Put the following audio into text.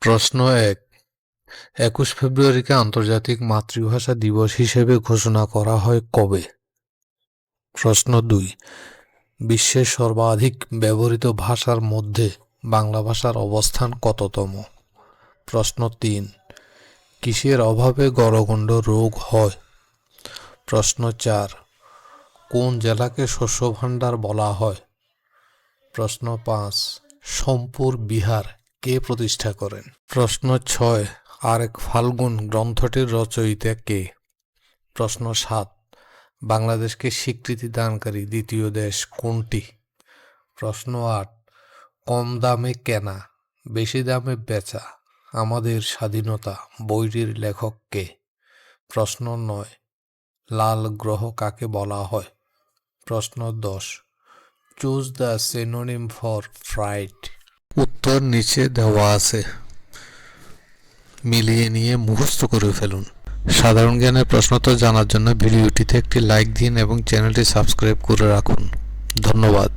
প্রশ্ন ১। ২১ ফেব্রুয়ারিকে আন্তর্জাতিক মাতৃভাষা দিবস হিসেবে ঘোষণা করা হয় কবে? প্রশ্ন ২। বিশ্বের সর্বাধিক ব্যবহৃত ভাষার মধ্যে বাংলা ভাষার অবস্থান কততম? প্রশ্ন ৩। কিসের অভাবে গলগণ্ড রোগ হয়? প্রশ্ন ৪। কোন জেলাকে শস্যভাণ্ডার বলা হয়? প্রশ্ন ৫। সোমপুর বিহার কে প্রতিষ্ঠা করেন? প্রশ্ন ৬। আরেক ফাল্গুন গ্রন্থটির রচয়িতা কে? প্রশ্ন ৭। বাংলাদেশকে স্বীকৃতি দানকারী দ্বিতীয় দেশ কোনটি? প্রশ্ন ৮। কম দামে কেনা, বেশি দামে বেচা, আমাদের স্বাধীনতা বইটির লেখক কে? প্রশ্ন ৯। লাল গ্রহ কাকে বলা হয়? প্রশ্ন ১০। Choose the synonym for fried. উত্তর নিচে দেওয়া আছে, মিলিয়ে নিয়ে মুখস্থ করে ফেলুন। সাধারণ জ্ঞানের প্রশ্নোত্তর জানার জন্য ভিডিওটিতে একটি লাইক দিন এবং চ্যানেলটি সাবস্ক্রাইব করে রাখুন। ধন্যবাদ।